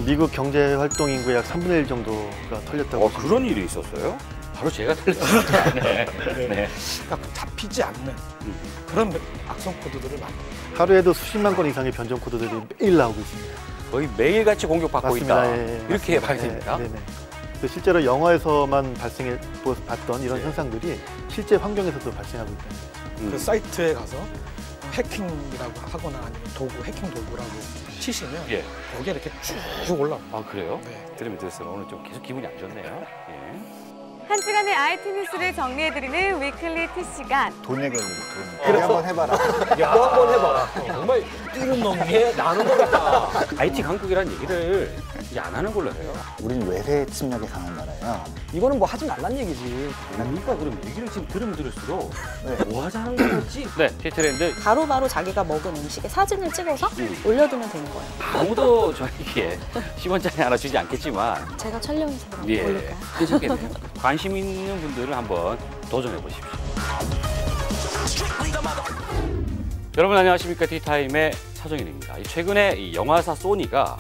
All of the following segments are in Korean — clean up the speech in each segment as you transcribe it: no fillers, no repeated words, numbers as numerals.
미국 경제 활동 인구의 약 3분의 1 정도가 털렸다고. 그런 일이 있었어요? 바로 제가 털렸습니다. 네. 네. 그러니까 잡히지 않는 그런 악성 코드들을 만듭니다. 하루에도 수십만 건 이상의 변종 코드들이 매일 나오고 있습니다. 거의 매일같이 공격받고 맞습니다. 있다. 예, 이렇게 맞습니다. 봐야 됩니다. 네, 네. 실제로 영화에서만 발생해 봤던 이런 현상들이 실제 환경에서도 발생하고 있다는 거죠. 그 사이트에 가서 해킹이라고 하거나 아니면 도구, 해킹 도구라고 치시면 여기에 이렇게 쭉 올라옵니다. 아, 그래요? 네. 들으면 들을수록 오늘 좀 계속 기분이 안 좋네요. 예. 한 시간의 IT 뉴스를 정리해드리는 위클리 T시간. 돈에 걸리는 돈. 그래 한번 해봐라. 너 한번 해봐. 정말 뛰는 놈이 나는 거겠다. IT 강국이라는 얘기를 이제 안 하는 걸로 해요. 우린 외세 침략에 강한 나라야. 이거는 뭐 하지 말란 얘기지. 그러니까 그럼 얘기를 지금 들으면 들을수록 네. 뭐 하자는 거였지? 네, T트렌드. 바로바로 자기가 먹은 음식에 사진을 찍어서 올려두면 되는 거예요. 아무도 저에게 10원짜리 하나 주지 않겠지만 제가 촬영해서 올릴까요? 괜찮겠네요. 관심 있는 분들은 한번 도전해 보십시오. 여러분 안녕하십니까? 티타임의 차정일입니다. 최근에 이 영화사 소니가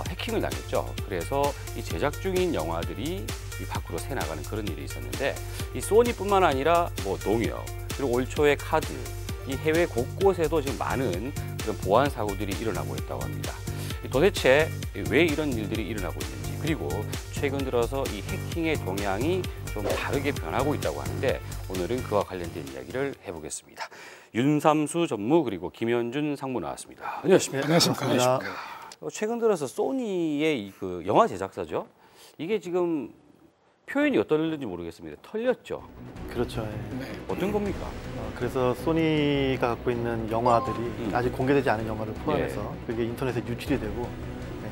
해킹을 당했죠. 그래서 이 제작 중인 영화들이 이 밖으로 새 나가는 그런 일이 있었는데 이 소니뿐만 아니라 뭐 농협 그리고 올 초에 카드 이 해외 곳곳에도 지금 많은 그런 보안 사고들이 일어나고 있다고 합니다. 도대체 왜 이런 일들이 일어나고 있는지 그리고 최근 들어서 이 해킹의 동향이 좀 다르게 변하고 있다고 하는데 오늘은 그와 관련된 이야기를 해보겠습니다. 윤삼수 전무 그리고 김현준 상무 나왔습니다. 안녕하십니까? 안녕하십니까? 최근 들어서 소니의 그 영화 제작사죠. 이게 지금 표현이 어떨는지 모르겠습니다. 털렸죠. 그렇죠. 예. 어떤 겁니까? 그래서 소니가 갖고 있는 영화들이 아직 공개되지 않은 영화를 포함해서 그게 인터넷에 유출이 되고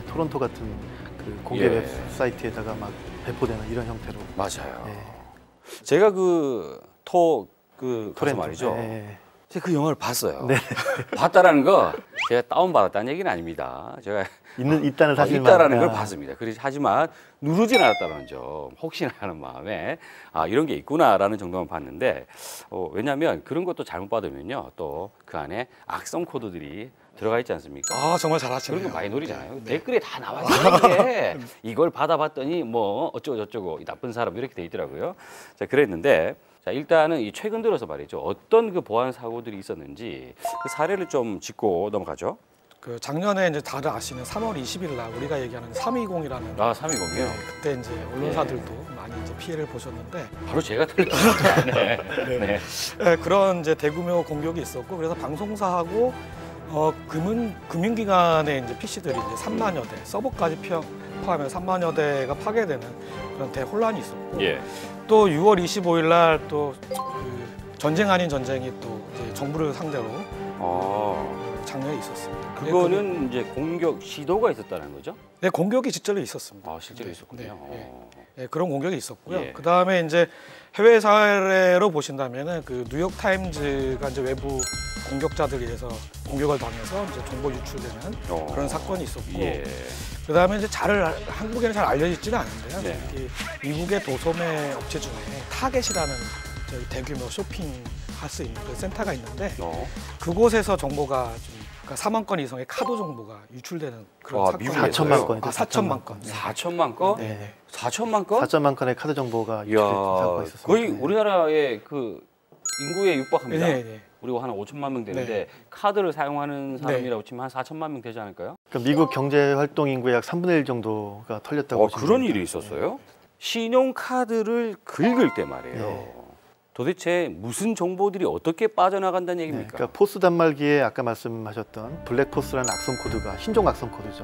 토론토 같은 그 공개 웹사이트에다가 막 배포되는 이런 형태로. 맞아요. 예. 제가 토렌토 말이죠. 예. 제가 그 영화를 봤어요. 네. 봤다라는 거 제가 다운받았다는 얘기는 아닙니다. 제가 있다는 사실만. 있다라는 걸 봤습니다. 하지만 누르진 않았다는 점, 혹시나 하는 마음에 이런 게 있구나라는 정도만 봤는데 왜냐하면 그런 것도 잘못 받으면요 또 그 안에 악성 코드들이 들어가 있지 않습니까? 아 정말 잘하시네요. 그런 거 많이 노리잖아요. 네. 댓글에 다 나와 있는 게 이걸 받아봤더니 뭐 어쩌고 저쩌고 이 나쁜 사람 이렇게 돼 있더라고요. 자 그랬는데 자 일단은 이 최근 들어서 말이죠 어떤 그 보안 사고들이 있었는지 그 사례를 좀 짚고 넘어가죠. 그 작년에 이제 다들 아시는 3월 20일 날 우리가 얘기하는 320이라는 320이요? 그때 이제 언론사들도 많이 이제 피해를 보셨는데 바로 제가 틀렸습니다. 네. 그런 이제 대규모 공격이 있었고 그래서 방송사하고 금융기관의 이제 PC들이 이제 3만여 대 서버까지 포함해서 3만여 대가 파괴되는 그런 대혼란이 있었고 또 6월 25일 날 또 그 전쟁 아닌 전쟁이 또 이제 정부를 상대로 작년에 있었습니다. 그거는 이제 공격 시도가 있었다는 거죠? 네, 공격이 실제로 있었습니다. 실제로 있었군요. 네, 그런 공격이 있었고요. 예. 그 다음에 이제 해외 사례로 보신다면은 그 뉴욕 타임즈가 이제 외부 공격자들에 의해서 공격을 당해서 이제 정보 유출되는 그런 사건이 있었고, 그 다음에 이제 한국에는 잘 알려지지는 않은데요. 미국의 도소매 업체 중에 타겟이라는 저희 대규모 쇼핑할 수 있는 그 센터가 있는데 그곳에서 정보가 좀 그러니까 4만 건 이상의 카드 정보가 유출되는 그런 사건이 4천만 건이죠. 4천만 건. 4천만 건? 네. 4천만 건? 4천만 건의 카드 정보가 유출된 사고가 있었습니다. 거의 우리나라의 그 인구에 육박합니다. 네. 우리가 한 5천만 명 되는데 카드를 사용하는 사람이라고 치면 한 4천만 명 되지 않을까요? 그러니까 미국 경제 활동 인구의 약 3분의 1 정도가 털렸다고. 그런 일이 있었어요? 신용카드를 긁을 때 말이에요. 도대체 무슨 정보들이 어떻게 빠져나간다는 얘기입니까? 그러니까 포스 단말기에 아까 말씀하셨던 블랙포스라는 악성 코드가 신종 악성 코드죠.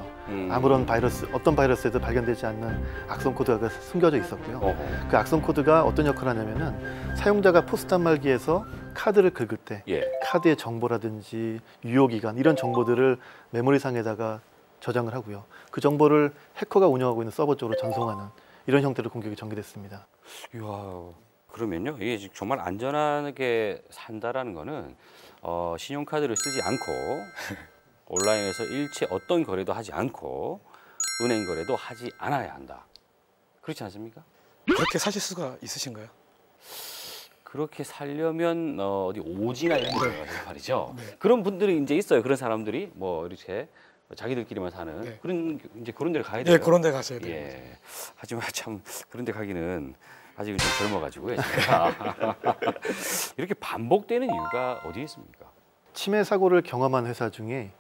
아무런 어떤 바이러스에도 발견되지 않는 악성 코드가 숨겨져 있었고요. 그 악성 코드가 어떤 역할을 하냐면은 사용자가 포스 단말기에서 카드를 긁을 때 카드의 정보라든지 유효기간 이런 정보들을 메모리상에다가 저장을 하고요. 그 정보를 해커가 운영하고 있는 서버 쪽으로 전송하는 이런 형태로 공격이 전개됐습니다. 이야. 그러면요, 이게 정말 안전하게 산다라는 거는 신용카드를 쓰지 않고 온라인에서 일체 어떤 거래도 하지 않고 은행 거래도 하지 않아야 한다. 그렇지 않습니까? 그렇게 사실 수가 있으신가요? 그렇게 살려면 어디 오지나 이런 데 가서 말이죠. 네. 그런 분들이 이제 있어요. 그런 사람들이 뭐 이렇게 자기들끼리만 사는 네. 그런 이제 그런 데를 가야 돼요. 네, 그런 데 가셔야 돼요. 예. 하지만 참 그런 데 가기는 아직은 좀 젊어가지고요. 제가. 이렇게 반복되는 이유가 어디에 있습니까? 치매 사고를 경험한 회사 중에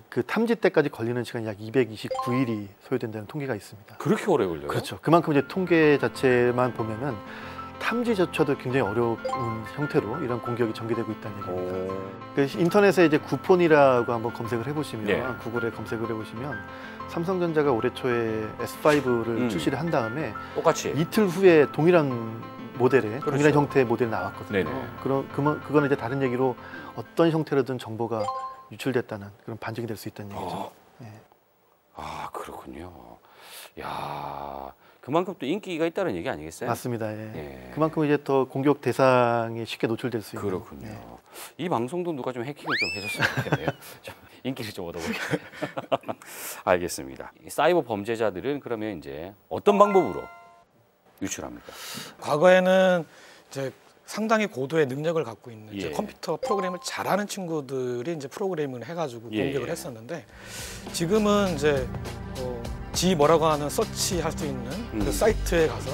그 탐지 때까지 걸리는 시간이 약 229일이 소요된다는 통계가 있습니다. 그렇게 오래 걸려요? 그렇죠. 그만큼 이제 통계 자체만 보면은 탐지조차도 굉장히 어려운 형태로 이런 공격이 전개되고 있다는 얘기입니다. 그래서 인터넷에 이제 구폰이라고 한번 검색을 해보시면 네. 구글에 검색을 해보시면 삼성전자가 올해 초에 S5를 출시를 한 다음에 똑같이 이틀 후에 동일한 모델의 그렇죠. 동일한 형태의 모델이 나왔거든요. 네네. 그거는 이제 다른 얘기로 어떤 형태로든 정보가 유출됐다는 그런 반증이 될 수 있다는 얘기죠. 예. 아 그렇군요. 야 그만큼 또 인기가 있다는 얘기 아니겠어요? 맞습니다. 예. 예. 그만큼 이제 더 공격 대상에 쉽게 노출될 수 있는. 그렇군요. 예. 이 방송도 누가 좀 해킹을 좀 해줬으면 좋겠네요. 좀 인기를 좀 얻어보게. 알겠습니다. 이 사이버 범죄자들은 그러면 이제 어떤 방법으로 유출합니까? 과거에는 이제 상당히 고도의 능력을 갖고 있는 이제 예. 컴퓨터 프로그램을 잘하는 친구들이 이제 프로그래밍을 해가지고 예, 공격을 예. 했었는데 지금은 이제 지 뭐라고 하는 서치할 수 있는 그 사이트에 가서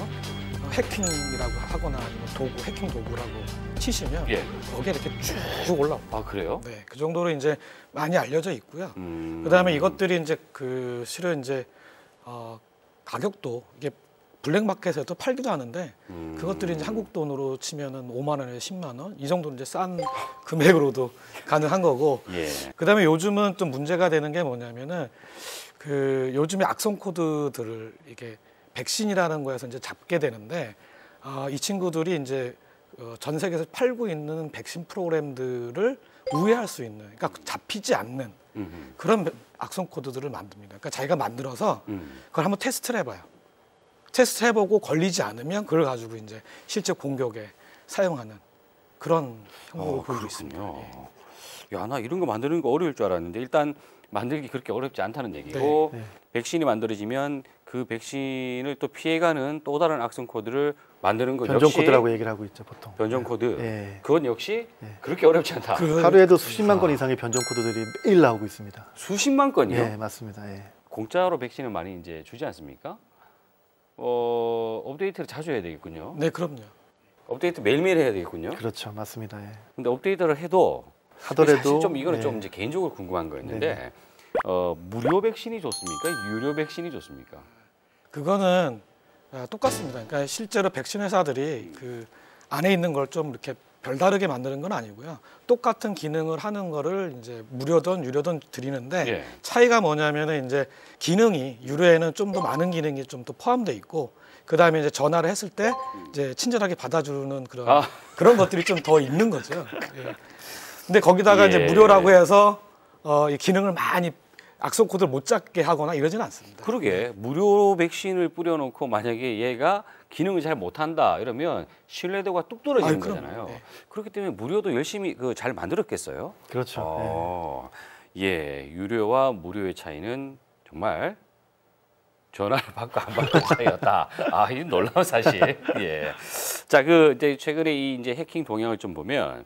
해킹이라고 하거나 아니면 도구 해킹 도구라고 치시면 예. 거기에 이렇게 쭉 올라옵니다. 아 그래요? 네, 그 정도로 이제 많이 알려져 있고요. 그다음에 이것들이 이제 그 실은 이제 가격도 이게 블랙마켓에도 팔기도 하는데 그것들이 이제 한국 돈으로 치면은 5만 원에서 10만 원 이 정도 이제 싼 금액으로도 가능한 거고. 예. 그다음에 요즘은 또 문제가 되는 게 뭐냐면은 그 요즘에 악성 코드들을 이게 백신이라는 거에서 이제 잡게 되는데 이 친구들이 이제 전 세계에서 팔고 있는 백신 프로그램들을 우회할 수 있는, 그러니까 잡히지 않는 그런 악성 코드들을 만듭니다. 그러니까 자기가 만들어서 그걸 한번 테스트를 해봐요. 테스트 해보고 걸리지 않으면 그걸 가지고 이제 실제 공격에 사용하는 그런 형국을 보이고 있습니다. 예. 야, 나 이런 거 만드는 거 어려울 줄 알았는데 일단 만들기 그렇게 어렵지 않다는 얘기고 네. 백신이 만들어지면 그 백신을 또 피해가는 또 다른 악성 코드를 만드는 것 변종 역시 코드라고 얘기를 하고 있죠, 보통. 변종 코드. 예. 그건 역시 그렇게 어렵지 않다. 하루에도 수십만 건 이상의 변종 코드들이 매일 나오고 있습니다. 수십만 건이요? 예, 맞습니다. 예. 공짜로 백신을 많이 이제 주지 않습니까? 업데이트를 자주 해야 되겠군요. 네, 그럼요. 업데이트 매일매일 해야 되겠군요. 그렇죠, 맞습니다. 예. 근데 업데이트를 해도 하더라도 사실 좀 이거는 네. 좀 이제 개인적으로 궁금한 거였는데 네네. 무료 백신이 좋습니까? 유료 백신이 좋습니까? 그거는 똑같습니다. 그러니까 실제로 백신 회사들이 그 안에 있는 걸 좀 이렇게 별다르게 만드는 건 아니고요. 똑같은 기능을 하는 거를 이제 무료든 유료든 드리는데 예. 차이가 뭐냐면은 이제 기능이 유료에는 좀 더 많은 기능이 좀 더 포함되어 있고 그 다음에 이제 전화를 했을 때 이제 친절하게 받아주는 그런 것들이 좀 더 있는 거죠. 예. 근데 거기다가 예. 이제 무료라고 해서 이 기능을 많이 악성 코드를 못 잡게 하거나 이러지는 않습니다. 그러게 무료 백신을 뿌려놓고 만약에 얘가 기능을 잘 못한다 이러면 신뢰도가 뚝 떨어지는 거잖아요. 네. 그렇기 때문에 무료도 열심히 잘 만들었겠어요. 그렇죠. 예, 유료와 무료의 차이는 정말 전화를 받고 안 받고 차이였다. 아, 이 놀라운 사실. 예. 자, 이제 최근에 이 이제 해킹 동향을 좀 보면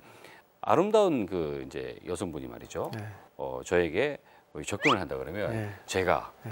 아름다운 이제 여성분이 말이죠. 네. 저에게 접근을 한다 그러면 네. 제가 네.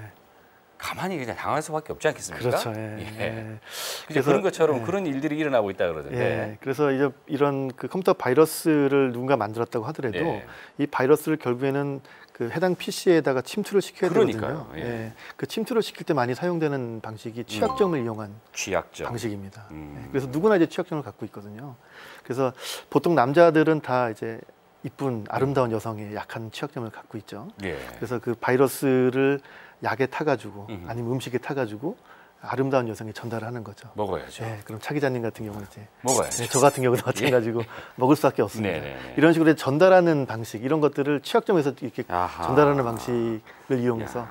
가만히 그냥 당할 수밖에 없지 않겠습니까? 그렇죠. 예. 그래서 그런 것처럼 예. 그런 일들이 일어나고 있다 그러던데. 예, 그래서 이제 이런 그 컴퓨터 바이러스를 누군가 만들었다고 하더라도 예. 이 바이러스를 결국에는 그 해당 PC에다가 침투를 시켜야 그러니까요. 되거든요. 예. 예. 그 침투를 시킬 때 많이 사용되는 방식이 취약점을 이용한 취약점. 방식입니다. 예. 그래서 누구나 이제 취약점을 갖고 있거든요. 그래서 보통 남자들은 다 이제 이쁜 아름다운 여성의 약한 취약점을 갖고 있죠. 예. 그래서 그 바이러스를 약에 타가지고 아니면 음식에 타가지고 아름다운 여성에 전달을 하는 거죠. 먹어야죠. 네, 그럼 차 기자님 같은 경우는 이제 먹어야죠. 네, 저 같은 경우도 마찬가지고 먹을 수밖에 없습니다. 네네네. 이런 식으로 전달하는 방식 이런 것들을 취약점에서 이렇게 아하. 전달하는 방식을 이용해서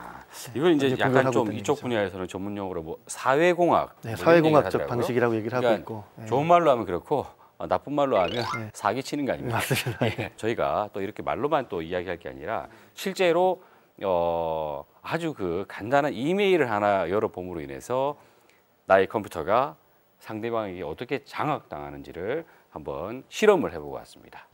이건 이제 완전 약간 공격하고 좀 있다는 이쪽 얘기죠. 분야에서는 전문용어로 뭐 사회공학, 네, 뭐 이런 사회공학적 얘기를 하더라고요. 방식이라고 얘기를 하고 그러니까 있고 네. 좋은 말로 하면 그렇고 나쁜 말로 하면 네. 사기 치는 거 아닙니까? 맞습니다. 예. 저희가 또 이렇게 말로만 또 이야기할 게 아니라 실제로 아주 간단한 이메일을 하나 열어봄으로 인해서 나의 컴퓨터가 상대방에게 어떻게 장악당하는지를 한번 실험을 해보고 왔습니다.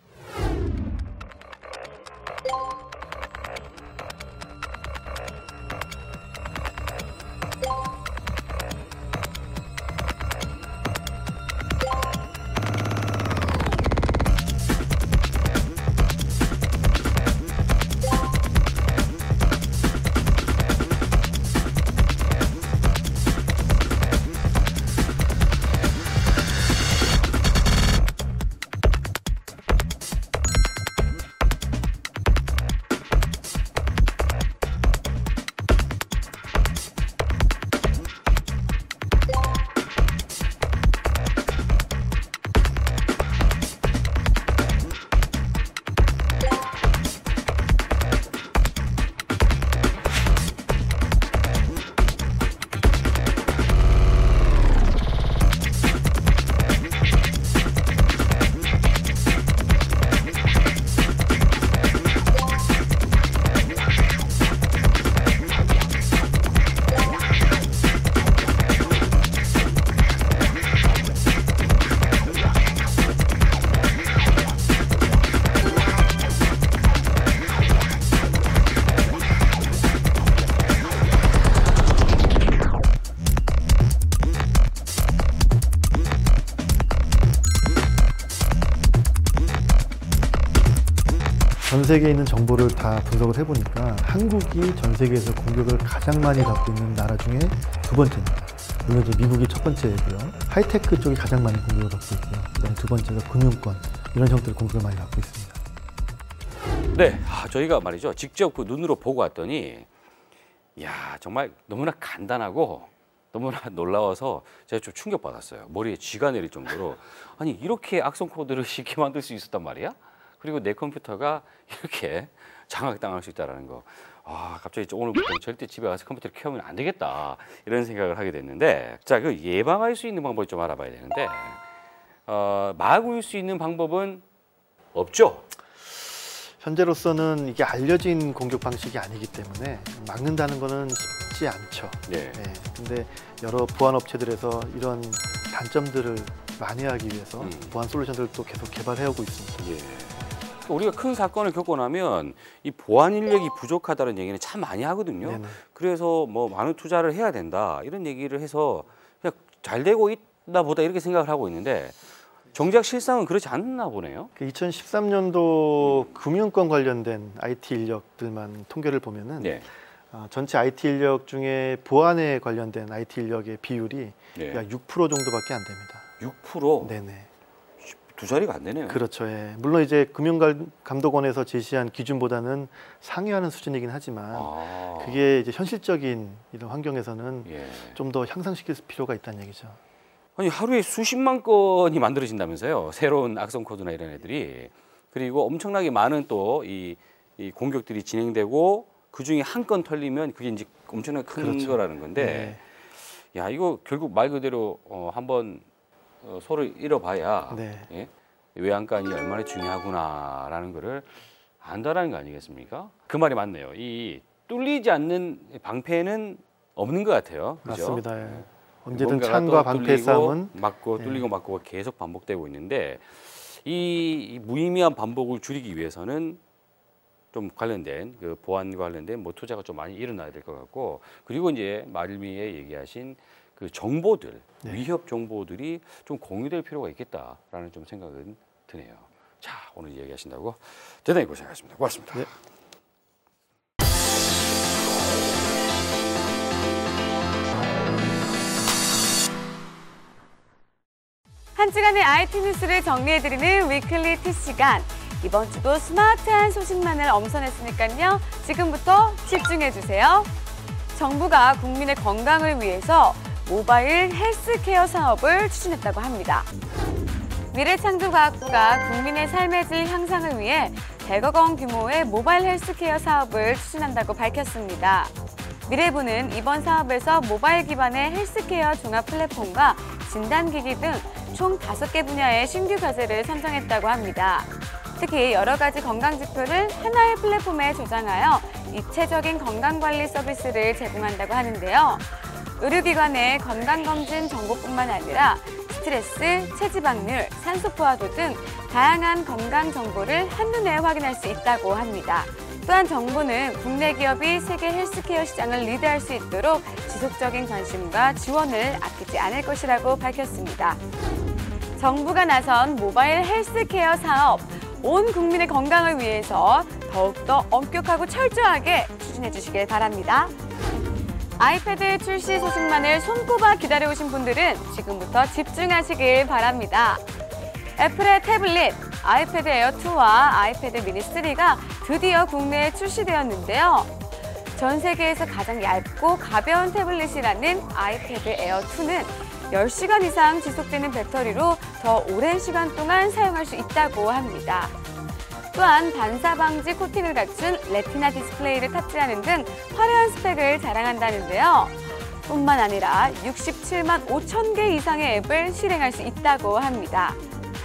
전 세계에 있는 정보를 다 분석을 해보니까 한국이 전 세계에서 공격을 가장 많이 받고 있는 나라 중에 두 번째입니다. 물론 이제 미국이 첫 번째고요. 하이테크 쪽이 가장 많이 공격을 받고 있고요. 그다음 두 번째가 금융권, 이런 형태의 공격을 많이 받고 있습니다. 네, 저희가 말이죠. 직접 그 눈으로 보고 왔더니 이야, 정말 너무나 간단하고 너무나 놀라워서 제가 좀 충격받았어요. 머리에 쥐가 내릴 정도로. 아니, 이렇게 악성 코드를 쉽게 만들 수 있었단 말이야? 그리고 내 컴퓨터가 이렇게 장악당할 수 있다는 거. 갑자기 오늘부터 절대 집에 가서 컴퓨터를 켜면 안 되겠다, 이런 생각을 하게 됐는데, 자, 그 예방할 수 있는 방법을 좀 알아봐야 되는데, 막을 수 있는 방법은 없죠? 현재로서는 이게 알려진 공격 방식이 아니기 때문에 막는다는 거는 쉽지 않죠. 네. 근데 여러 보안 업체들에서 이런 단점들을 만회하기 위해서 보안 솔루션들도 계속 개발해오고 있습니다. 예. 우리가 큰 사건을 겪고 나면 이 보안 인력이 부족하다는 얘기는 참 많이 하거든요. 네네. 그래서 뭐 많은 투자를 해야 된다, 이런 얘기를 해서 그냥 잘 되고 있나 보다, 이렇게 생각을 하고 있는데, 정작 실상은 그렇지 않나 보네요. 2013년도 금융권 관련된 IT 인력들만 통계를 보면은 네. 전체 IT 인력 중에 보안에 관련된 IT 인력의 비율이 네. 약 6% 정도밖에 안 됩니다. 6%? 네네. 두 자리가 안 되네요. 그렇죠. 예. 물론 이제 금융감독원에서 제시한 기준보다는 상회하는 수준이긴 하지만 그게 이제 현실적인 이런 환경에서는 좀 더 향상시킬 필요가 있다는 얘기죠. 아니, 하루에 수십만 건이 만들어진다면서요. 새로운 악성 코드나 이런 애들이. 그리고 엄청나게 많은 또 이 공격들이 진행되고, 그 중에 한 건 털리면 그게 이제 엄청나게 큰 그렇죠. 거라는 건데, 야, 이거 결국 말 그대로 한번 소를 잃어봐야 외양간이 얼마나 중요하구나라는 거를 안다라는 거 아니겠습니까? 그 말이 맞네요. 이 뚫리지 않는 방패는 없는 것 같아요. 그죠? 맞습니다. 예. 언제든 창과 방패 싸움은 맞고 뚫리고 맞고가 계속 반복되고 있는데, 이 무의미한 반복을 줄이기 위해서는 좀 관련된 그 보안과 관련된 뭐 투자가 좀 많이 일어나야 될 것 같고, 그리고 이제 말미에 얘기하신 그 정보들, 위협 정보들이 좀 공유될 필요가 있겠다라는 좀 생각은 드네요. 자, 오늘 이야기하신다고 대단히 고생하셨습니다. 고맙습니다. 네. 한 주간의 IT 뉴스를 정리해드리는 위클리 T 시간. 이번 주도 스마트한 소식만을 엄선했으니까요. 지금부터 집중해주세요. 정부가 국민의 건강을 위해서 모바일 헬스케어 사업을 추진했다고 합니다. 미래창조과학부가 국민의 삶의 질 향상을 위해 100억 원 규모의 모바일 헬스케어 사업을 추진한다고 밝혔습니다. 미래부는 이번 사업에서 모바일 기반의 헬스케어 종합 플랫폼과 진단기기 등 총 5개 분야의 신규 과제를 선정했다고 합니다. 특히 여러 가지 건강 지표를 하나의 플랫폼에 저장하여 입체적인 건강관리 서비스를 제공한다고 하는데요. 의료기관의 건강검진 정보뿐만 아니라 스트레스, 체지방률, 산소 포화도 등 다양한 건강 정보를 한눈에 확인할 수 있다고 합니다. 또한 정부는 국내 기업이 세계 헬스케어 시장을 리드할 수 있도록 지속적인 관심과 지원을 아끼지 않을 것이라고 밝혔습니다. 정부가 나선 모바일 헬스케어 사업, 온 국민의 건강을 위해서 더욱더 엄격하고 철저하게 추진해 주시길 바랍니다. 아이패드 출시 소식만을 손꼽아 기다려오신 분들은 지금부터 집중하시길 바랍니다. 애플의 태블릿, 아이패드 에어2와 아이패드 미니 3가 드디어 국내에 출시되었는데요. 전 세계에서 가장 얇고 가벼운 태블릿이라는 아이패드 에어2는 10시간 이상 지속되는 배터리로 더 오랜 시간 동안 사용할 수 있다고 합니다. 또한 반사 방지 코팅을 갖춘 레티나 디스플레이를 탑재하는 등 화려한 스펙을 자랑한다는데요. 뿐만 아니라 67만 5천 개 이상의 앱을 실행할 수 있다고 합니다.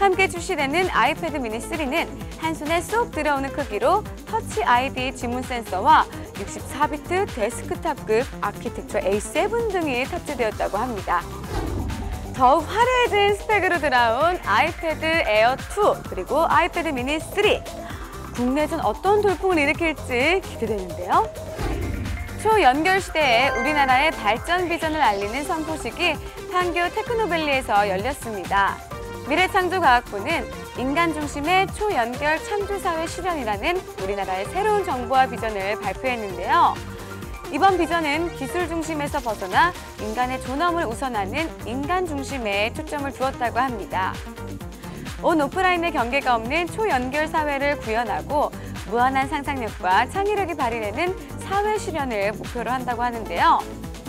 함께 출시되는 아이패드 미니 3는 한 손에 쏙 들어오는 크기로 터치 아이디 지문 센서와 64비트 데스크탑급 아키텍처 A7 등이 탑재되었다고 합니다. 더욱 화려해진 스펙으로 돌아온 아이패드 에어2 그리고 아이패드 미니 3. 국내전 어떤 돌풍을 일으킬지 기대되는데요. 초연결 시대에 우리나라의 발전 비전을 알리는 선포식이 판교 테크노밸리에서 열렸습니다. 미래창조과학부는 인간 중심의 초연결 창조사회 실현이라는 우리나라의 새로운 정보와 비전을 발표했는데요. 이번 비전은 기술 중심에서 벗어나 인간의 존엄을 우선하는 인간 중심에 초점을 두었다고 합니다. 온 오프라인의 경계가 없는 초연결 사회를 구현하고 무한한 상상력과 창의력이 발휘되는 사회 실현을 목표로 한다고 하는데요.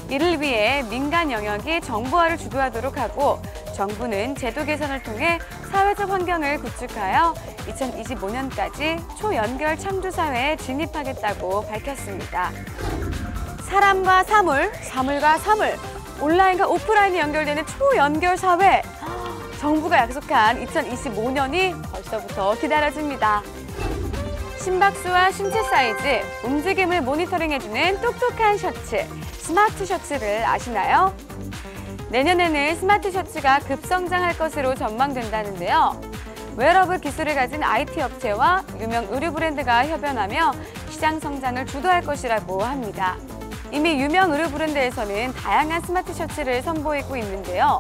이를 위해 민간 영역이 정보화를 주도하도록 하고 정부는 제도 개선을 통해 사회적 환경을 구축하여 2025년까지 초연결 창조사회에 진입하겠다고 밝혔습니다. 사람과 사물, 사물과 사물, 온라인과 오프라인이 연결되는 초연결 사회. 정부가 약속한 2025년이 벌써부터 기다려집니다. 심박수와 신체 사이즈, 움직임을 모니터링해주는 똑똑한 셔츠, 스마트 셔츠를 아시나요? 내년에는 스마트 셔츠가 급성장할 것으로 전망된다는데요. 웨어러블 기술을 가진 IT 업체와 유명 의류 브랜드가 협연하며 시장 성장을 주도할 것이라고 합니다. 이미 유명 의류 브랜드에서는 다양한 스마트 셔츠를 선보이고 있는데요.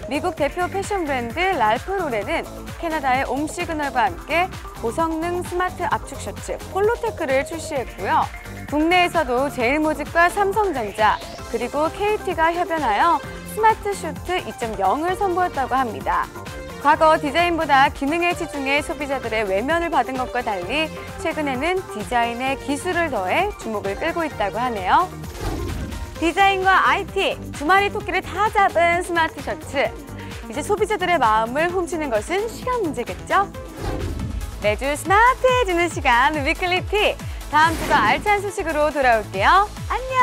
미국 대표 패션 브랜드 랄프 로렌은 캐나다의 옴시그널과 함께 고성능 스마트 압축 셔츠 폴로테크를 출시했고요. 국내에서도 제일모직과 삼성전자 그리고 KT가 협연하여 스마트 슈트 2.0을 선보였다고 합니다. 과거 디자인보다 기능에 치중해 소비자들의 외면을 받은 것과 달리 최근에는 디자인에 기술을 더해 주목을 끌고 있다고 하네요. 디자인과 IT, 두 마리 토끼를 다 잡은 스마트 셔츠. 이제 소비자들의 마음을 훔치는 것은 시간 문제겠죠? 매주 스마트해지는 시간 위클리 티. 다음 주가 알찬 소식으로 돌아올게요. 안녕!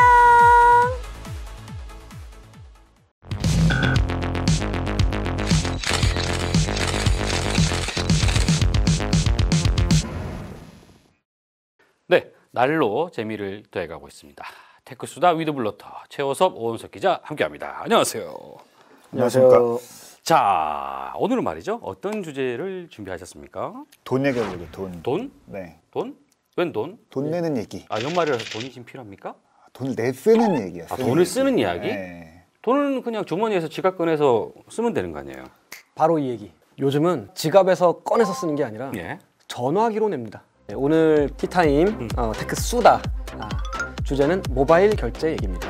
네, 날로 재미를 더해가고 있습니다. 테크수다 위드블러터 최호섭, 오은석 기자 함께합니다. 안녕하세요. 안녕하십니까. 자, 오늘은 말이죠. 어떤 주제를 준비하셨습니까? 돈 얘기하려고 돈. 돈? 네. 돈? 웬 돈? 돈 내는 얘기. 아, 연말이라서 돈이 지금 필요합니까? 돈을 쓰는 얘기야. 아, 돈을 쓰는 이야기? 네. 돈은 그냥 주머니에서 지갑 꺼내서 쓰면 되는 거 아니에요? 바로 이 얘기. 요즘은 지갑에서 꺼내서 쓰는 게 아니라 예. 전화기로 냅니다. 네, 오늘 티타임 테크 수다 주제는 모바일 결제 얘기입니다.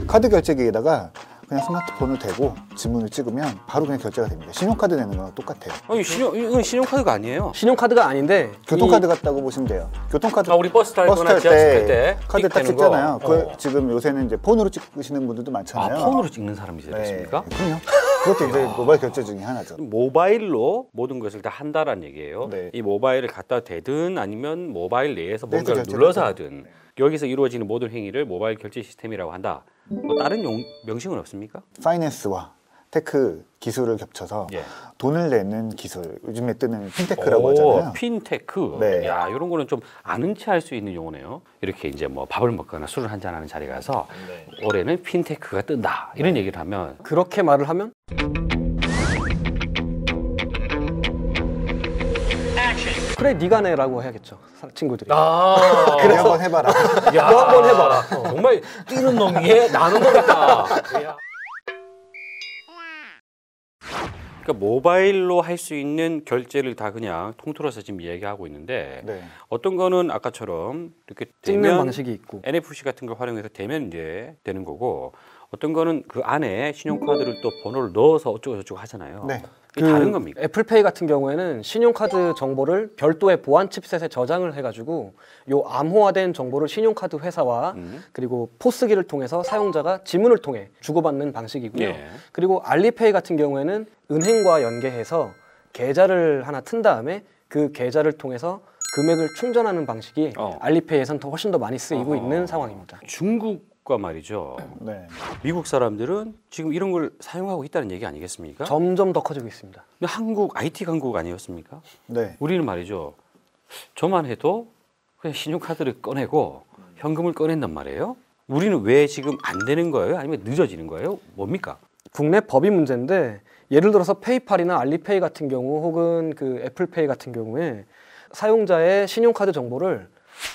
카드 결제기에다가 그냥 스마트폰을 대고 지문을 찍으면 바로 그냥 결제가 됩니다. 신용카드 내는 거랑 똑같아요. 아니, 이건 신용카드가 아니에요. 신용카드가 아닌데 교통카드 같다고 보시면 돼요. 교통카드 아, 우리 버스 탈 거나 지하철 탈 때 카드 딱 찍는 찍잖아요. 거. 지금 요새는 이제 폰으로 찍으시는 분들도 많잖아요. 아, 폰으로 찍는 사람이 있습니까? 네, 그럼요. 그것도 이제 모바일 결제 중에 하나죠. 모바일로 모든 것을 다 한다라는 얘기예요. 네. 이 모바일을 갖다 대든 아니면 모바일 내에서 네, 뭔가를 결제를 눌러서 하죠. 하든 여기서 이루어지는 모든 행위를 모바일 결제 시스템이라고 한다. 뭐 다른 명칭은 없습니까? 파이낸스와 테크 기술을 겹쳐서 예. 돈을 내는 기술, 요즘에 뜨는 핀테크라고 하잖아요. 핀테크. 네. 야, 이런 거는 좀 아는 체 할 수 있는 용어네요. 이렇게 이제 뭐 밥을 먹거나 술을 한잔 하는 자리에 가서 올해는 핀테크가 뜬다. 이런 얘기를 하면 그렇게 말을 하면 그래 네가 내라고 해야겠죠 친구들이. 그래 한번 해봐라. 야, 너 한번 해봐라. 정말 뛰는 놈이에 나는 놈이다. 그러니까 모바일로 할 수 있는 결제를 다 그냥 통틀어서 지금 이야기하고 있는데 네. 어떤 거는 아까처럼 이렇게 찍는 대면 방식이 있고 NFC 같은 걸 활용해서 대면 이제 되는 거고 어떤 거는 그 안에 신용카드를 또 번호를 넣어서 어쩌고 저쩌고 하잖아요. 네. 이게 다른 겁니까? 애플페이 같은 경우에는 신용카드 정보를 별도의 보안 칩셋에 저장을 해가지고 요 암호화된 정보를 신용카드 회사와 그리고 포스기를 통해서 사용자가 지문을 통해 주고받는 방식이고요. 예. 그리고 알리페이 같은 경우에는 은행과 연계해서 계좌를 하나 튼 다음에 그 계좌를 통해서 금액을 충전하는 방식이 알리페이에선 훨씬 더 많이 쓰이고 있는 상황입니다. 중국과 말이죠. 네. 미국 사람들은 지금 이런 걸 사용하고 있다는 얘기 아니겠습니까? 점점 더 커지고 있습니다. 근데 한국 IT 강국 아니었습니까? 네. 우리는 말이죠. 저만 해도 그냥 신용카드를 꺼내고 현금을 꺼낸단 말이에요. 우리는 왜 지금 안 되는 거예요? 아니면 늦어지는 거예요? 뭡니까? 국내 법이 문제인데 예를 들어서 페이팔이나 알리페이 같은 경우 혹은 그 애플페이 같은 경우에 사용자의 신용카드 정보를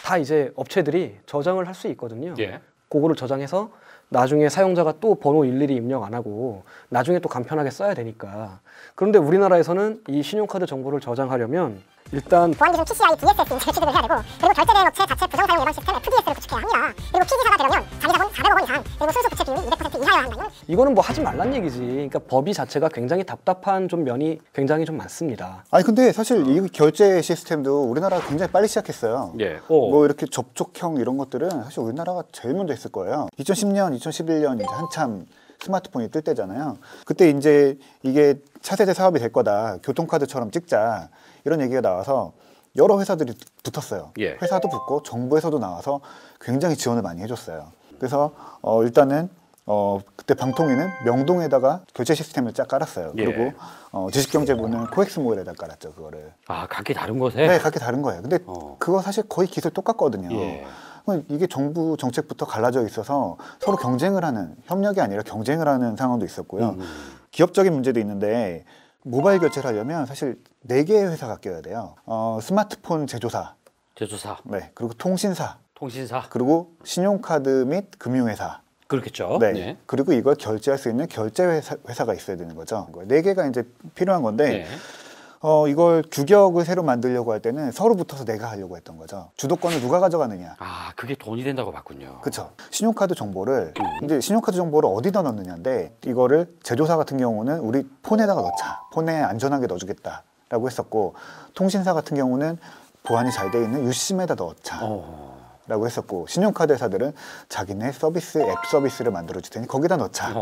다 이제 업체들이 저장을 할 수 있거든요. 예. 그거를 저장해서 나중에 사용자가 또 번호 일일이 입력 안 하고 나중에 또 간편하게 써야 되니까. 그런데 우리나라에서는 이 신용카드 정보를 저장하려면 일단 보안 기준 PCI DSS 인증을 해야 되고 그리고 결제 대행 업체 자체 부정 사용 예방 시스템 FDS를 구축해야 합니다. 그리고 피지사가 되려면 자기 자본 400억 원 이상 그리고 순수 부채 비율이 200% 이하여야 한다. 이거는 뭐 하지 말란 얘기지. 그러니까 법이 자체가 굉장히 답답한 좀 면이 굉장히 좀 많습니다. 아니 근데 사실 이 결제 시스템도 우리나라가 굉장히 빨리 시작했어요. 예. 뭐 이렇게 접촉형 이런 것들은 사실 우리나라가 제일 먼저 했을 거예요. 2010년, 2011년 이제 한참 스마트폰이 뜰 때잖아요. 그때 이제 이게 차세대 사업이 될 거다. 교통카드처럼 찍자. 이런 얘기가 나와서 여러 회사들이 붙었어요. 예. 회사도 붙고 정부에서도 나와서 굉장히 지원을 많이 해줬어요. 그래서 일단은 그때 방통위는 명동에다가 결제 시스템을 쫙 깔았어요. 예. 그리고 지식경제부는 코엑스몰에다 깔았죠. 그거를. 아, 각기 다른 곳에? 네, 각기 다른 거예요. 근데 그거 사실 거의 기술 똑같거든요. 예. 이게 정부 정책부터 갈라져 있어서 서로 경쟁을 하는, 협력이 아니라 경쟁을 하는 상황도 있었고요. 기업적인 문제도 있는데 모바일 결제를 하려면 사실 4개의 회사가 껴야 돼요. 스마트폰 제조사, 네, 그리고 통신사, 그리고 신용카드 및 금융회사. 그렇겠죠. 네. 네. 그리고 이걸 결제할 수 있는 결제 회사가 있어야 되는 거죠. 4개가 이제 필요한 건데 네. 이걸 규격을 새로 만들려고 할 때는 서로 붙어서 내가 하려고 했던 거죠. 주도권을 누가 가져가느냐. 아, 그게 돈이 된다고 봤군요. 그렇죠. 신용카드 정보를 이제 신용카드 정보를 어디다 넣느냐인데 이거를 제조사 같은 경우는 우리 폰에다가 넣자. 폰에 안전하게 넣어주겠다라고 했었고 통신사 같은 경우는 보안이 잘 돼 있는 유심에다 넣자. 라고 했었고 신용카드 회사들은 자기네 서비스, 앱 서비스를 만들어줄 테니 거기다 넣자.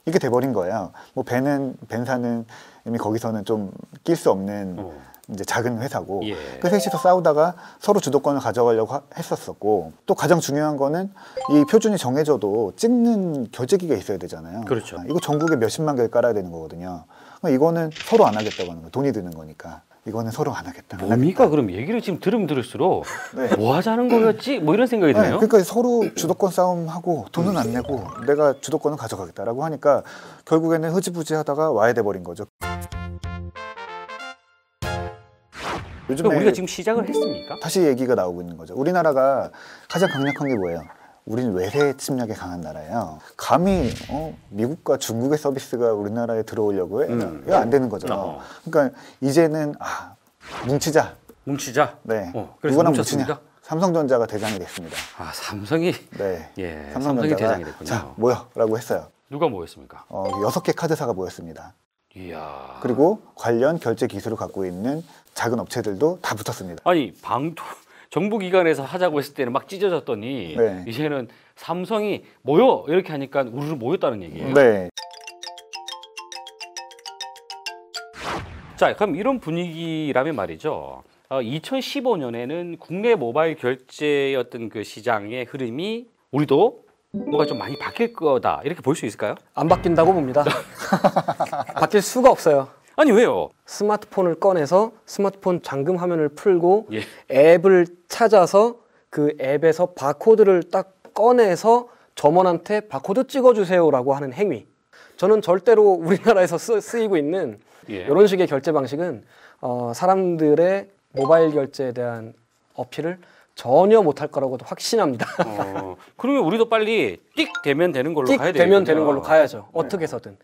이게 돼버린 거예요. 뭐 벤사는 이미 거기서는 좀 낄 수 없는 이제 작은 회사고 예. 그 셋이서 싸우다가 서로 주도권을 가져가려고 했었었고 또 가장 중요한 거는 이 표준이 정해져도 찍는 결제기가 있어야 되잖아요. 그렇죠. 이거 전국에 몇십만 개를 깔아야 되는 거거든요. 이거는 서로 안 하겠다고 하는 거예요. 돈이 드는 거니까. 이거는 서로 안 하겠다. 뭡니까? 그럼 얘기를 지금 들으면 들을수록 네. 뭐 하자는 거였지? 뭐 이런 생각이 드네요. 그러니까 서로 주도권 싸움하고 돈은 안 내고 내가 주도권을 가져가겠다라고 하니까 결국에는 흐지부지 하다가 와야 돼버린 거죠. 요즘에 그럼 우리가 지금 시작을 했습니까? 다시 얘기가 나오고 있는 거죠. 우리나라가 가장 강력한 게 뭐예요? 우리는 외세 침략에 강한 나라예요. 감히 미국과 중국의 서비스가 우리나라에 들어오려고 해? 이거 안 되는 거죠. 그러니까 이제는 뭉치자. 네. 그래서 누구랑 뭉쳤습니까? 뭉치냐? 삼성전자가 대장이 됐습니다. 아, 삼성이? 네. 예, 삼성전자가 삼성이 대장이 됐군요. 자, 모여라고 했어요. 누가 모였습니까? 6개 카드사가 모였습니다. 이야. 그리고 관련 결제 기술을 갖고 있는 작은 업체들도 다 붙었습니다. 아니, 정부기관에서 하자고 했을 때는 막 찢어졌더니 네. 이제는 삼성이 모여! 이렇게 하니까 우르르 모였다는 얘기예요. 네. 자, 그럼 이런 분위기라면 말이죠. 2015년에는 국내 모바일 결제의 어떤 그 시장의 흐름이 우리도 뭐가 좀 많이 바뀔 거다 이렇게 볼 수 있을까요? 안 바뀐다고 봅니다. 바뀔 수가 없어요. 아니 왜요? 스마트폰을 꺼내서 스마트폰 잠금 화면을 풀고 예. 앱을 찾아서 그 앱에서 바코드를 딱 꺼내서 점원한테 바코드 찍어주세요라고 하는 행위. 저는 절대로 우리나라에서 쓰이고 있는 예. 이런 식의 결제 방식은 사람들의 모바일 결제에 대한 어필을 전혀 못할 거라고도 확신합니다. 그러면 우리도 빨리 띡 되면 되는 걸로 가야 되겠군요. 되면 되는 걸로 가야죠. 어떻게 해서든.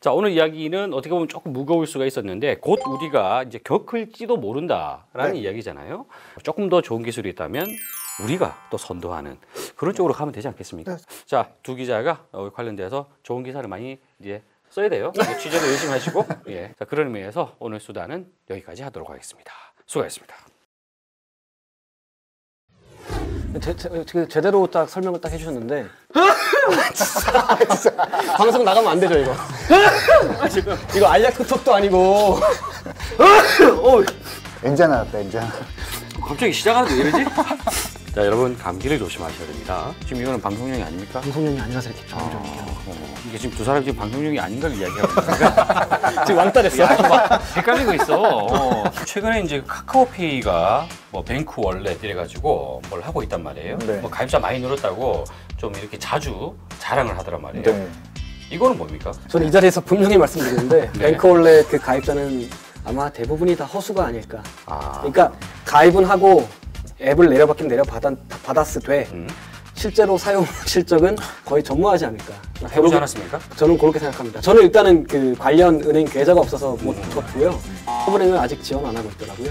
자, 오늘 이야기는 어떻게 보면 조금 무거울 수가 있었는데 곧 우리가 이제 겪을지도 모른다라는 이야기잖아요. 조금 더 좋은 기술이 있다면 우리가 또 선도하는 그런 쪽으로 가면 되지 않겠습니까? 자, 두 기자가 관련돼서 좋은 기사를 많이 이제 써야 돼요. 취재도 열심히 하시고. 예. 자, 그런 의미에서 오늘 수다는 여기까지 하도록 하겠습니다. 수고하셨습니다. 제대로 딱 설명을 딱 해주셨는데 방송 나가면 안 되죠 이거. 이거 알약 투톱도 아니고. 엔자 나왔다 엔자. 갑자기 시작하는데 왜 이러지? 자, 여러분 감기를 조심하셔야 됩니다. 지금 이거는 방송용이 아닙니까? 방송용이 아니라서 이렇게 조용조용해요. 이게 지금 두 사람 지금 방송용이 아닌 걸 이야기하고 있는데 지금 왕따됐어. 헷갈리고 있어. 최근에 이제 카카오페이가 뭐 뱅크 월렛 이래가지고 뭘 하고 있단 말이에요. 네. 뭐 가입자 많이 늘었다고 좀 이렇게 자주 자랑을 하더란 말이에요. 네. 이거는 뭡니까? 저는 이 자리에서 분명히 말씀드리는데 뱅크월렛 그 가입자는 아마 대부분이 다 허수가 아닐까. 그러니까 가입은 하고 앱을 내려받긴 내려받았으되 실제로 사용 실적은 거의 전무하지 않을까. 해보지 않았습니까? 저는 그렇게 생각합니다. 저는 일단은 그 관련 은행 계좌가 없어서 못 줬고요. 허브은행은 아직 지원 안 하고 있더라고요.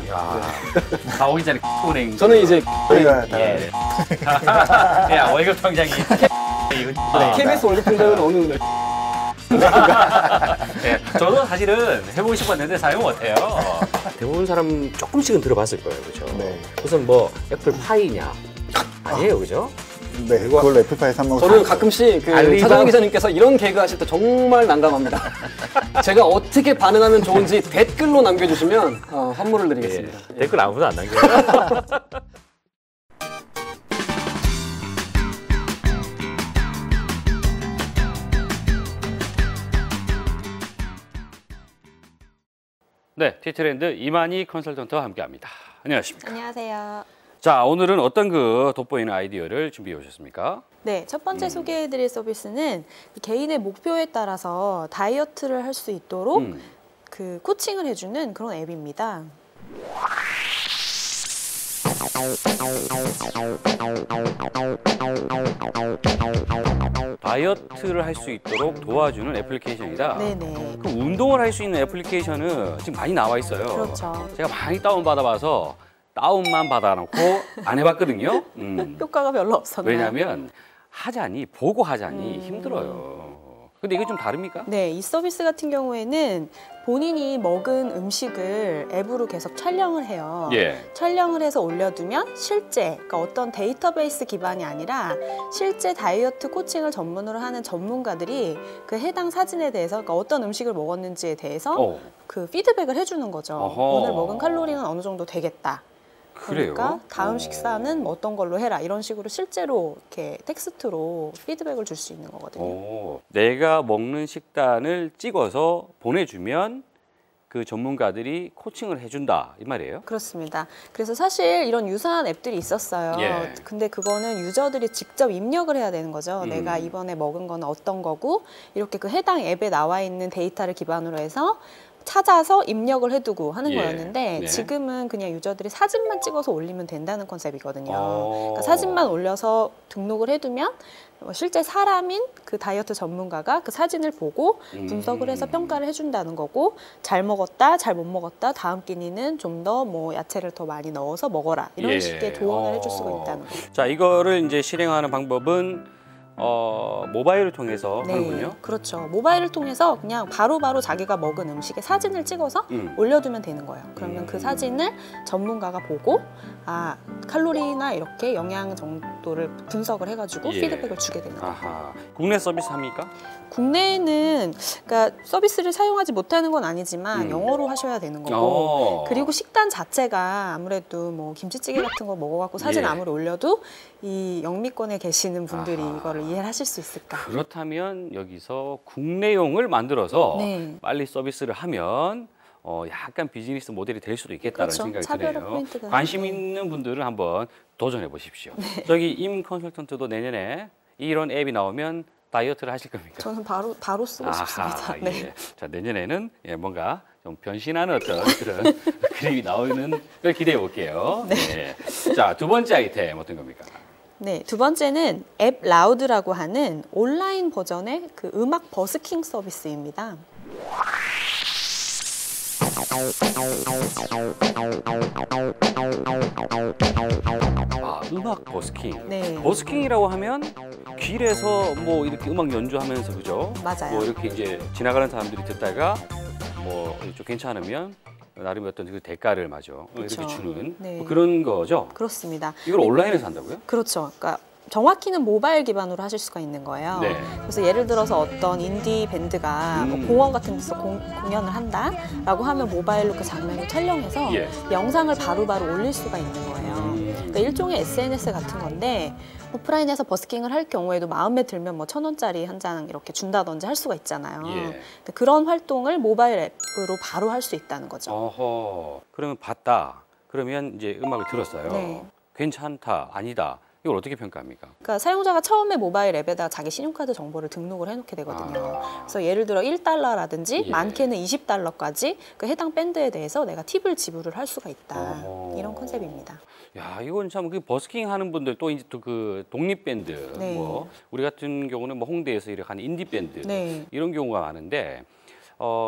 다 오기 전에 은행. 저는 이제 우리가 예. 야, 월급 통장이. KBS 월급 통장은 어느 은행? 예, 저도 사실은 해보고 싶었는데 사용 못해요. 대부분 사람 조금씩은 들어봤을 거예요, 그렇죠? 네. 무슨 뭐 애플파이냐 아니에요, 그죠? 네. 그걸로 애플파이 사 먹고. 저는 가끔씩 그 차정희 기자님께서 이런 개그 하실 때 정말 난감합니다. 제가 어떻게 반응하면 좋은지 댓글로 남겨주시면 선물을 드리겠습니다. 예, 댓글 아무도 안 남겨요. 네, 티트렌드 이만희 컨설턴트와 함께합니다. 안녕하십니까? 안녕하세요. 자, 오늘은 어떤 그 돋보이는 아이디어를 준비해 오셨습니까? 네, 첫 번째 소개해드릴 서비스는 개인의 목표에 따라서 다이어트를 할 수 있도록 그 코칭을 해주는 그런 앱입니다. 다이어트를 할 수 있도록 도와주는 애플리케이션이다. 네네. 그럼 운동을 할 수 있는 애플리케이션은 지금 많이 나와 있어요. 그렇죠. 제가 많이 다운받아봐서 다운만 받아놓고 안 해봤거든요. 효과가 별로 없었나요? 왜냐하면 보고 하자니 힘들어요. 근데 이게 좀 다릅니까? 네, 이 서비스 같은 경우에는 본인이 먹은 음식을 앱으로 계속 촬영을 해요. 예. 촬영을 해서 올려두면 실제, 그러니까 어떤 데이터베이스 기반이 아니라 실제 다이어트 코칭을 전문으로 하는 전문가들이 그 해당 사진에 대해서, 그러니까 어떤 음식을 먹었는지에 대해서 그 피드백을 해주는 거죠. 어허. 오늘 먹은 칼로리는 어느 정도 되겠다. 그래요? 그러니까 다음 식사는 뭐 어떤 걸로 해라, 이런 식으로 실제로 이렇게 텍스트로 피드백을 줄 수 있는 거거든요. 내가 먹는 식단을 찍어서 보내주면 그 전문가들이 코칭을 해준다 이 말이에요? 그렇습니다. 그래서 사실 이런 유사한 앱들이 있었어요. 예. 근데 그거는 유저들이 직접 입력을 해야 되는 거죠. 내가 이번에 먹은 거는 어떤 거고, 이렇게 그 해당 앱에 나와 있는 데이터를 기반으로 해서 찾아서 입력을 해두고 하는 거였는데 네. 지금은 그냥 유저들이 사진만 찍어서 올리면 된다는 컨셉이거든요. 그러니까 사진만 올려서 등록을 해두면 실제 사람인 그 다이어트 전문가가 그 사진을 보고 분석을 해서 평가를 해준다는 거고, 잘 먹었다, 잘 못 먹었다, 다음 끼니는 좀 더 뭐 야채를 더 많이 넣어서 먹어라, 이런 식의 조언을 해줄 수가 있다는 거죠. 자, 이거를 이제 실행하는 방법은 모바일을 통해서 하는군요. 그렇죠. 모바일을 통해서 그냥 바로바로 자기가 먹은 음식의 사진을 찍어서 올려두면 되는 거예요. 그러면 그 사진을 전문가가 보고 칼로리나 이렇게 영양 정도를 분석을 해가지고 피드백을 주게 되는 거예요. 국내 서비스 합니까? 국내에는 그러니까 서비스를 사용하지 못하는 건 아니지만 영어로 하셔야 되는 거고, 그리고 식단 자체가 아무래도 뭐 김치찌개 같은 거 먹어갖고 사진 아무리 올려도 이 영미권에 계시는 분들이 이거를 정도로 이해를 하실 수 있을까? 그렇다면 여기서 국내용을 만들어서 네. 빨리 서비스를 하면 약간 비즈니스 모델이 될 수도 있겠다는 그렇죠. 생각이 차별화 드네요. 포인트가. 관심 네. 있는 분들은 한번 도전해 보십시오. 저기 임 컨설턴트도 내년에 이런 앱이 나오면 다이어트를 하실 겁니까? 저는 바로 쓰고 싶습니다. 네. 예. 자, 내년에는 뭔가 좀 변신하는 어떤 그런 그림이 나오는 걸 기대해 볼게요. 네. 자, 두 번째 아이템 어떤 겁니까? 네, 두 번째는 앱 라우드라고 하는 온라인 버전의 그 음악 버스킹 서비스입니다. 음악 버스킹. 네. 버스킹이라고 하면 길에서 뭐 이렇게 음악 연주하면서 그죠? 맞아요. 뭐 이렇게 이제 지나가는 사람들이 듣다가 뭐 좀 괜찮으면 나름의 어떤 그 대가를 마저 이렇게 그렇죠. 주는 네. 뭐 그런 거죠. 그렇습니다. 이걸 온라인에서 한다고요? 그렇죠. 그러니까 정확히는 모바일 기반으로 하실 수가 있는 거예요. 네. 그래서 예를 들어서 어떤 인디 밴드가 뭐 공원 같은 데서 공연을 한다라고 하면 모바일로 그 장면을 촬영해서 예. 영상을 바로바로 올릴 수가 있는 거예요. 그러니까 일종의 SNS 같은 건데 오프라인에서 버스킹을 할 경우에도 마음에 들면 뭐 1,000원짜리 한 장 이렇게 준다든지 할 수가 있잖아요. 예. 근데 그런 활동을 모바일 앱으로 바로 할 수 있다는 거죠. 어허. 그러면 봤다. 그러면 이제 음악을 들었어요. 네. 괜찮다. 아니다. 이걸 어떻게 평가합니까? 그러니까 사용자가 처음에 모바일 앱에다가 자기 신용카드 정보를 등록을 해놓게 되거든요. 그래서 예를 들어 1달러라든지 예. 많게는 20달러까지 그 해당 밴드에 대해서 내가 팁을 지불을 할 수가 있다. 어허. 이런 컨셉입니다. 야, 이건 참 그 버스킹 하는 분들 또 이제 또 그 독립 밴드 네. 뭐 우리 같은 경우는 뭐 홍대에서 이렇게 하는 인디 밴드 네. 이런 경우가 많은데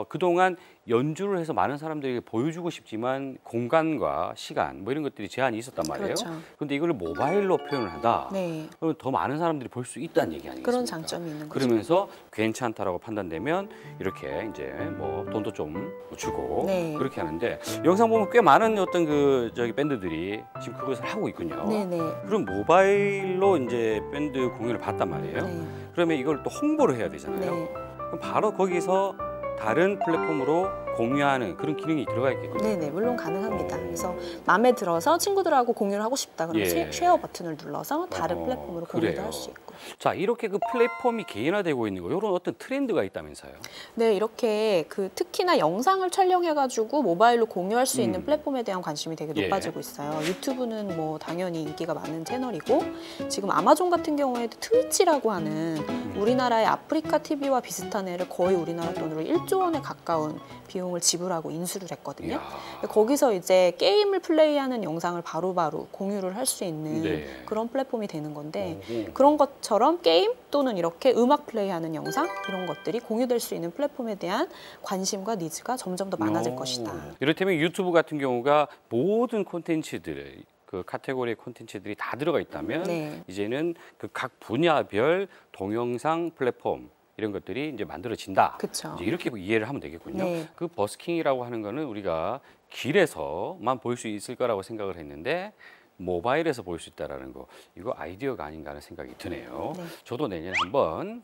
그동안 연주를 해서 많은 사람들에게 보여주고 싶지만 공간과 시간 뭐 이런 것들이 제한이 있었단 말이에요. 그렇죠. 근데 이걸 모바일로 표현을 한다. 네. 그러면 더 많은 사람들이 볼 수 있다는 얘기 아니겠습니까? 그런 장점이 있는 거죠. 그러면서 괜찮다라고 판단되면 이렇게 이제 뭐 돈도 좀 주고 네. 그렇게 하는데 영상 보면 꽤 많은 어떤 그 저기 밴드들이 지금 그것을 하고 있군요. 네네. 그럼 모바일로 이제 밴드 공연을 봤단 말이에요. 네. 그러면 이걸 또 홍보를 해야 되잖아요. 네. 그럼 바로 거기서 다른 플랫폼으로 공유하는 그런 기능이 들어가 있겠군요. 네네, 물론 가능합니다. 그래서 마음에 들어서 친구들하고 공유를 하고 싶다 그러면 예. 쉐어 버튼을 눌러서 다른 어허, 플랫폼으로 그래요. 공유도 할 수 있고. 자, 이렇게 그 플랫폼이 개인화되고 있는 거 이런 어떤 트렌드가 있다면서요? 네, 이렇게 그 특히나 영상을 촬영해가지고 모바일로 공유할 수 있는 플랫폼에 대한 관심이 되게 예. 높아지고 있어요. 유튜브는 뭐 당연히 인기가 많은 채널이고 지금 아마존 같은 경우에도 트위치라고 하는 우리나라의 아프리카 TV와 비슷한 애를 거의 우리나라 돈으로 1조 원에 가까운 비용을 지불하고 인수를 했거든요. 이야. 거기서 이제 게임을 플레이하는 영상을 바로바로 공유를 할 수 있는 네. 그런 플랫폼이 되는 건데 오호. 그런 것처럼 게임 또는 이렇게 음악 플레이하는 영상 이런 것들이 공유될 수 있는 플랫폼에 대한 관심과 니즈가 점점 더 많아질 것이다. 이를테면 유튜브 같은 경우가 모든 콘텐츠들 그 카테고리의 콘텐츠들이 다 들어가 있다면 네. 이제는 그 각 분야별 동영상 플랫폼 이런 것들이 이제 만들어진다. 그쵸. 이제 이렇게 이해를 하면 되겠군요. 네. 그 버스킹이라고 하는 거는 우리가 길에서만 볼 수 있을 거라고 생각을 했는데 모바일에서 볼 수 있다라는 거 이거 아이디어가 아닌가 하는 생각이 드네요. 네. 저도 내년에 한번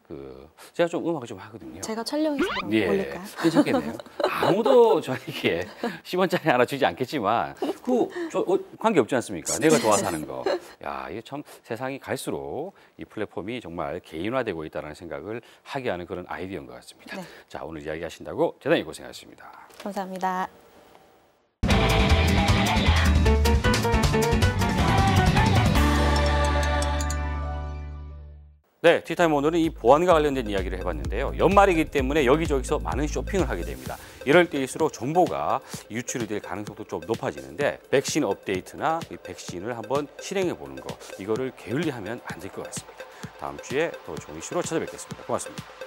제가 좀 음악을 좀 하거든요. 제가 촬영해서 그럼 올릴까요? 괜찮겠네요. 아무도 저에게 10원짜리 하나 주지 않겠지만 관계 없지 않습니까? 내가 좋아서 하는 거. 야, 이게 참 세상이 갈수록 이 플랫폼이 정말 개인화되고 있다는 생각을 하게 하는 그런 아이디어인 것 같습니다. 네. 자, 오늘 이야기 하신다고 대단히 고생하셨습니다. 감사합니다. 네, 티타임 오늘은 이 보안과 관련된 이야기를 해봤는데요. 연말이기 때문에 여기저기서 많은 쇼핑을 하게 됩니다. 이럴 때일수록 정보가 유출이 될 가능성도 좀 높아지는데 백신 업데이트나 이 백신을 한번 실행해 보는 거 이거를 게을리하면 안 될 것 같습니다. 다음 주에 더 좋은 이슈로 찾아뵙겠습니다. 고맙습니다.